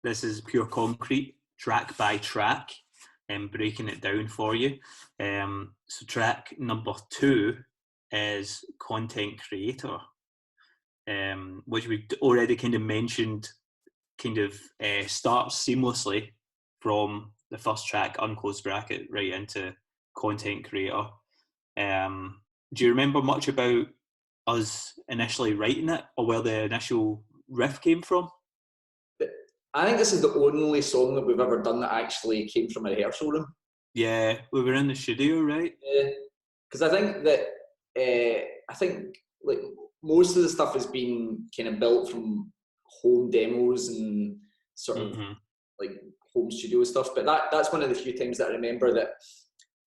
this is pure concrete, track by track, and breaking it down for you. So track number 2 is content creator, which we've already kind of mentioned, starts seamlessly from the first track, unclosed bracket, right into content creator. Do you remember much about us initially writing it, or where the initial riff came from? I think this is the only song that we've ever done that actually came from a rehearsal room. Yeah, we were in the studio, right? Yeah, because I think that like most of the stuff has been kind of built from home demos and sort of like home studio stuff. But that's one of the few times that I remember that,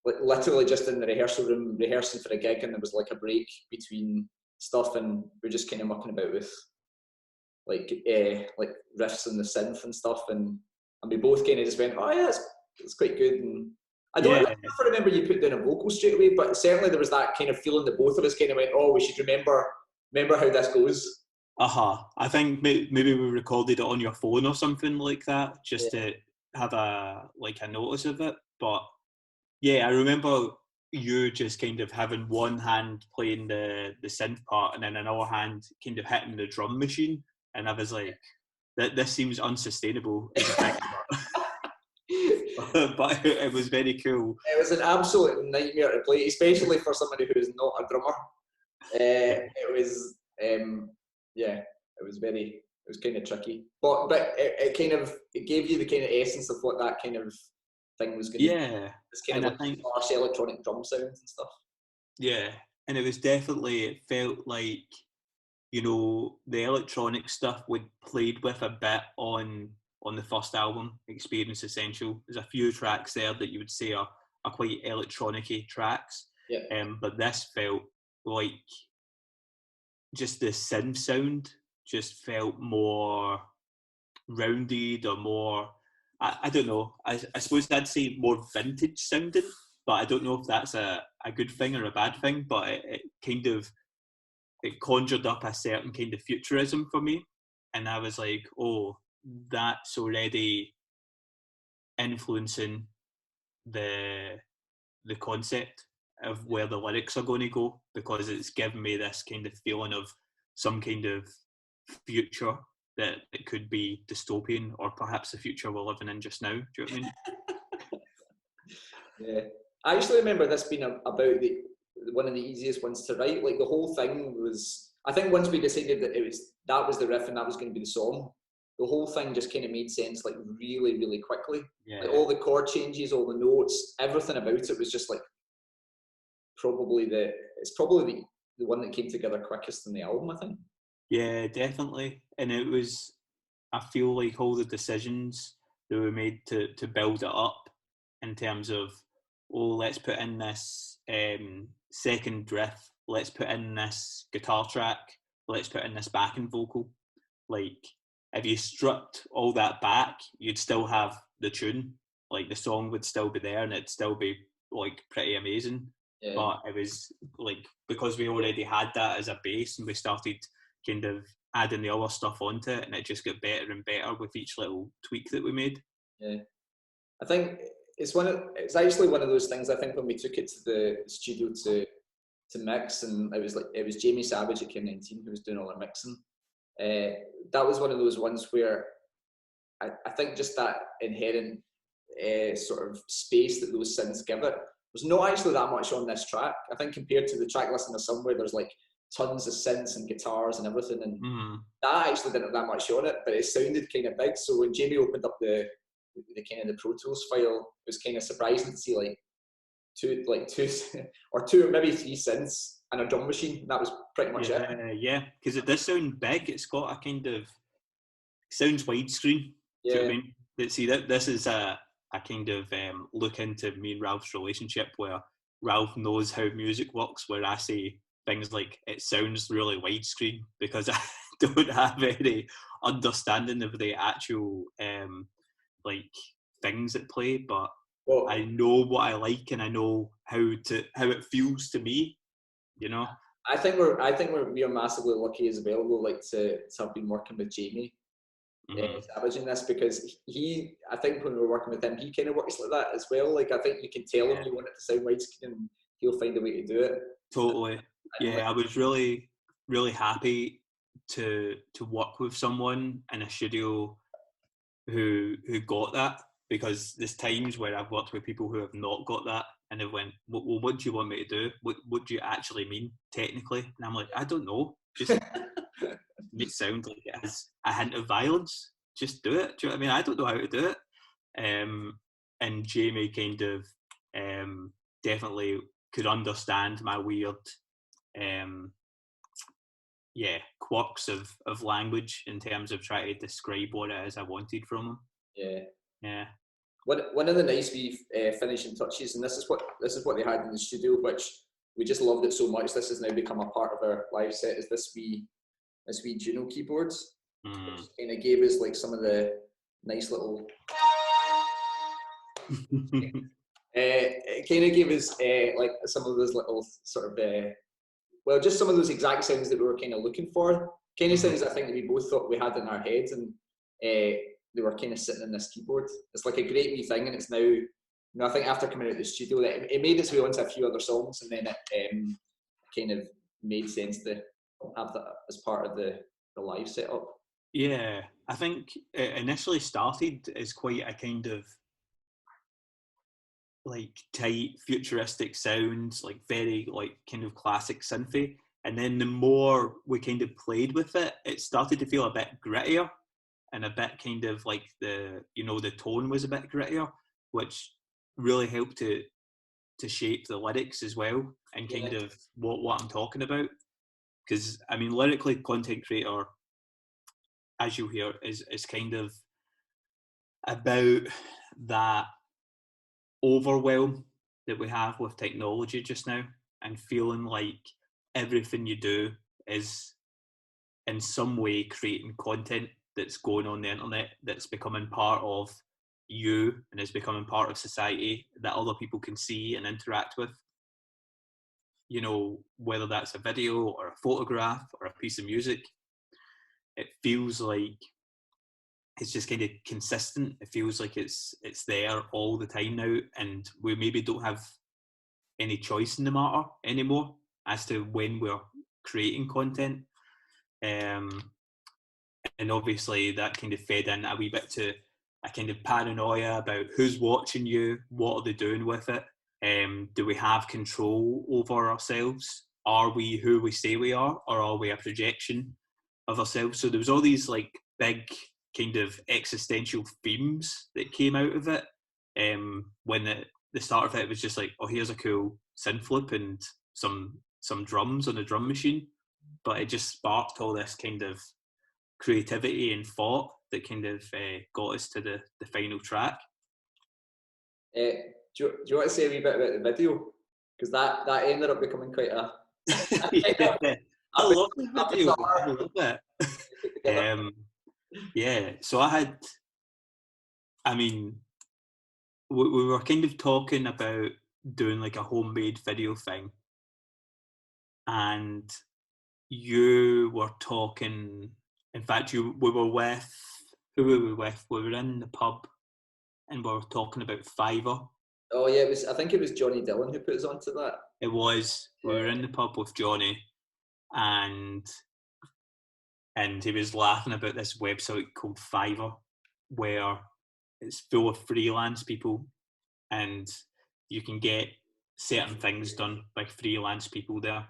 like, literally just in the rehearsal room rehearsing for a gig, and there was like a break between stuff, and we're just kind of mucking about with like riffs and the synth and stuff, and we both kind of just went, oh yeah, it's quite good. And I don't know if I remember you put down a vocal straight away, but certainly there was that kind of feeling that both of us kind of went, oh, we should remember how this goes. I think maybe we recorded it on your phone or something like that, just to have a notice of it. But yeah, I remember you just kind of having one hand playing the synth part and then another hand kind of hitting the drum machine, and I was like, this seems unsustainable as a thing. But it was very cool. It was an absolute nightmare to play, especially for somebody who is not a drummer. It was it was kind of tricky, but it gave you the kind of essence of what that kind of thing was going to be. This kind of like harsh electronic drum sounds and stuff. Yeah, and it was definitely, it felt like, you know, the electronic stuff we'd played with a bit on the first album, Experience Essential. There's a few tracks there that you would say are quite electronic-y tracks. Yeah. But this felt like just the synth sound just felt more rounded, or more, I don't know, I suppose I'd say more vintage sounding, but I don't know if that's a good thing or a bad thing, but it conjured up a certain kind of futurism for me, and I was like, oh, that's already influencing the concept of where the lyrics are going to go, because it's given me this kind of feeling of some kind of future that it could be dystopian, or perhaps the future we're living in just now. Do you know what I mean? Yeah, I actually remember this being about one of the easiest ones to write. Like, the whole thing was, I think once we decided that was the riff and that was going to be the song, the whole thing just kind of made sense, like, really, really quickly. Yeah. Like, all the chord changes, all the notes, everything about it was just like probably the one that came together quickest in the album, I think. Yeah, definitely. And it was, I feel like all the decisions that were made to build it up, in terms of, oh, let's put in this second riff, let's put in this guitar track, let's put in this backing vocal. Like, if you stripped all that back, you'd still have the tune. Like, the song would still be there and it'd still be like pretty amazing. Yeah. But it was like, because we already had that as a base, and we started kind of adding the other stuff onto it, and it just got better and better with each little tweak that we made. Yeah, I think it's actually one of those things. I think when we took it to the studio to mix, and it was Jamie Savage at Kev 19 who was doing all our mixing. That was one of those ones where I think just that inherent sort of space that those synths give it was not actually that much on this track. I think compared to the track listing of Somewhere, there's like tons of synths and guitars and everything, and that actually didn't have that much on it, but it sounded kind of big. So when Jamie opened up the kind of the Pro Tools file, it was kind of surprising to see like two or maybe three synths and a drum machine. That was pretty much it. Yeah, because it does sound big. It's got a kind of, sounds widescreen. Yeah. Do you know what I mean? But see, this is a kind of look into me and Ralph's relationship, where Ralph knows how music works, where I say things like, it sounds really widescreen, because I don't have any understanding of the actual like things at play, but I know what I like, and I know how it feels to me, you know. I think we are massively lucky as well, like to have been working with Jamie, Savage in this, because I think when we're working with him, he kind of works like that as well. Like, I think you can tell him you want it to sound widescreen and he'll find a way to do it. Totally. Yeah, I was really, really happy to work with someone in a studio who got that, because there's times where I've worked with people who have not got that, and they went, well, what do you want me to do? What do you actually mean technically? And I'm like, I don't know. Just make it sound like it has a hint of violence. Just do it. Do you know what I mean? I don't know how to do it. And Jamie kind of definitely could understand my weird quirks of language in terms of trying to describe what it is I wanted from him. Yeah. One of the nice wee finishing touches, and this is what they had in the studio, which we just loved it so much. This has now become a part of our live set. Is this wee Juno keyboards, which kind of gave us like some of the nice little. It kind of gave us like some of those little sort of just some of those exact sounds that we were kind of looking for. Kind of sounds I think that we both thought we had in our heads, and they were kind of sitting in this keyboard. It's like a great wee thing, and it's now, I think after coming out of the studio, that it made its way onto a few other songs, and then it kind of made sense to have that as part of the live setup. Yeah, I think it initially started as quite a kind of like tight futuristic sounds, like very like kind of classic synthy, and then the more we kind of played with it, it started to feel a bit grittier, and a bit kind of like the tone was a bit grittier, which really helped to shape the lyrics as well, and kind of what I'm talking about. Because I mean, lyrically, content creator, as you'll hear, is kind of about that overwhelm that we have with technology just now, and feeling like everything you do is in some way creating content that's going on the internet, that's becoming part of you and is becoming part of society that other people can see and interact with. You know, whether that's a video or a photograph or a piece of music, it feels like it's just kind of consistent. It feels like it's there all the time now, and we maybe don't have any choice in the matter anymore as to when we're creating content. And obviously that kind of fed in a wee bit to a kind of paranoia about who's watching you, what are they doing with it, do we have control over ourselves, are we who we say we are, or are we a projection of ourselves? So there was all these like big kind of existential themes that came out of it, when the start of it was just like, oh, here's a cool synth flip and some drums on a drum machine, but it just sparked all this kind of creativity and thought that kind of got us to the final track. Do you want to say a wee bit about the video? Because that ended up becoming quite a I love the video. I love it. Yeah, so we were kind of talking about doing like a homemade video thing, and you were talking, in fact, we were with, who were we with? We were in the pub and we were talking about Fiverr. Oh yeah, I think it was Johnny Dillon who put us onto that. It was. Yeah. We were in the pub with Johnny, and he was laughing about this website called Fiverr, where it's full of freelance people, and you can get certain things done by freelance people there.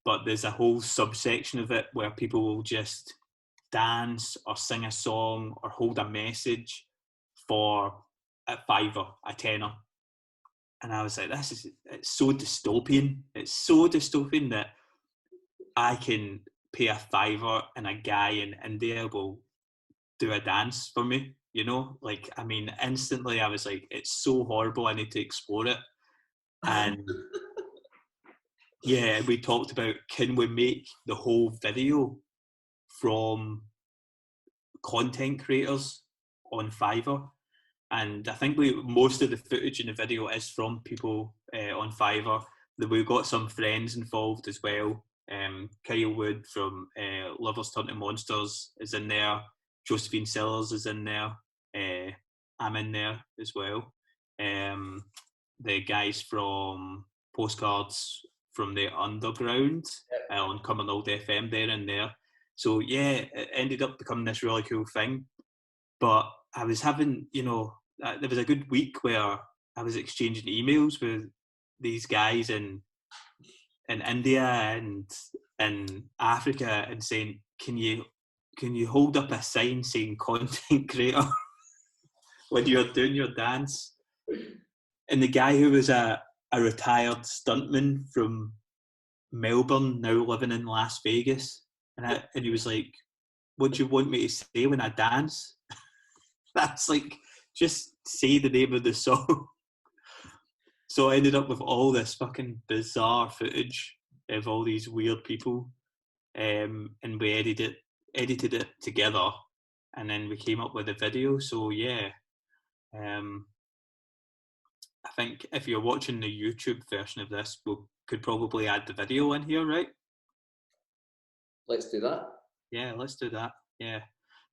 But there's a whole subsection of it where people will just dance or sing a song or hold a message for a $5, a tenner. And I was like, it's so dystopian. It's so dystopian that I can pay a $5 and a guy in India will do a dance for me, you know? Like, I mean, instantly I was like, it's so horrible, I need to explore it. And yeah, we talked about, can we make the whole video from content creators on Fiverr? And I think most of the footage in the video is from people on Fiverr. We've got some friends involved as well. Kyle Wood from Lovers Turn to Monsters is in there. Josephine Sellers is in there. I'm in there as well. The guys from Postcards from the Underground on Cumbernauld FM, they're in there. So yeah, it ended up becoming this really cool thing. But I was having, there was a good week where I was exchanging emails with these guys in India and in Africa and saying, can you hold up a sign saying content creator when you're doing your dance? And the guy who was a retired stuntman from Melbourne, now living in Las Vegas, and he was like, what do you want me to say when I dance? That's like, just say the name of the song. So I ended up with all this fucking bizarre footage of all these weird people, and we edited it together, and then we came up with a video. So yeah, I think if you're watching the YouTube version of this, we could probably add the video in here, right? Let's do that. Yeah, let's do that. Yeah.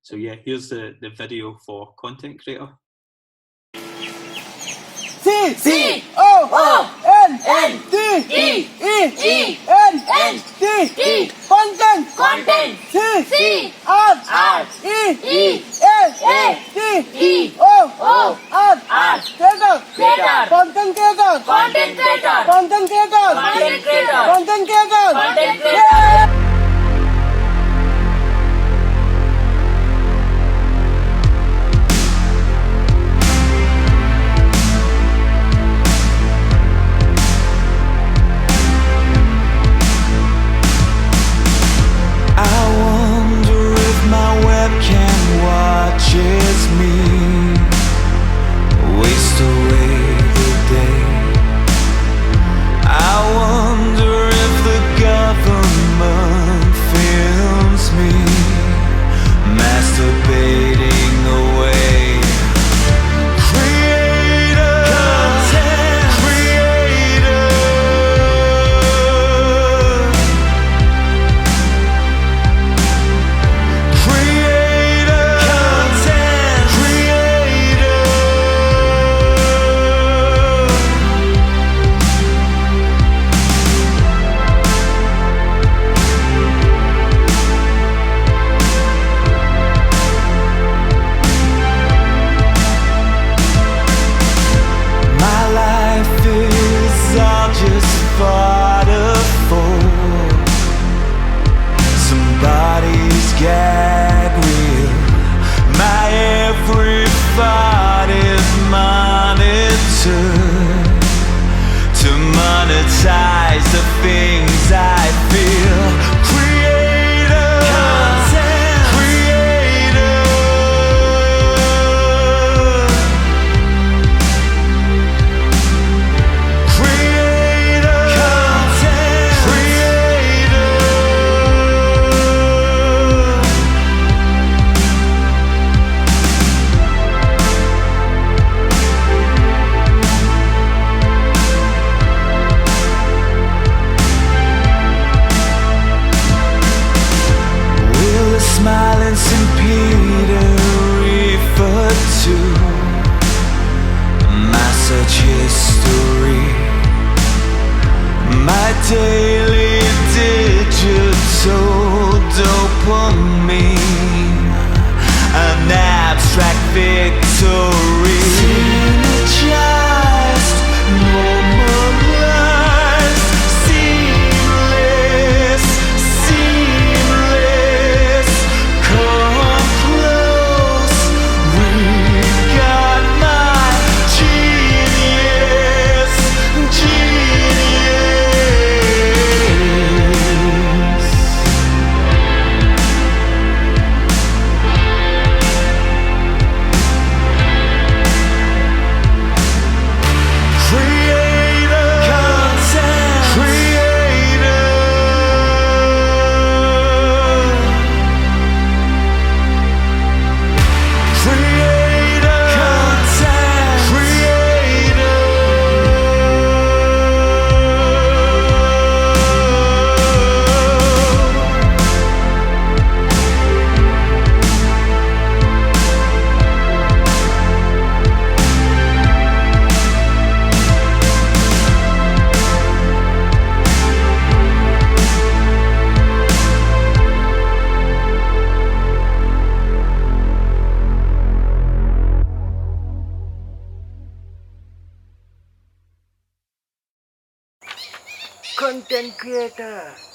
So yeah, here's the video for Content Creator. C-O-N-N-T-E-E-N-N-T-E Content C-R-E-A-T-E-O-O-R-R Creator Content Creator Content Creator Content Creator Content Creator Content Creator Content Creator. Watches me waste away the day. I wonder if the government films me masturbating away. Creator, content creator. Somebody's gag reel. My every thought is monitored to monetize the things I feel. Creator, content creator. Creator, content creator. content creator.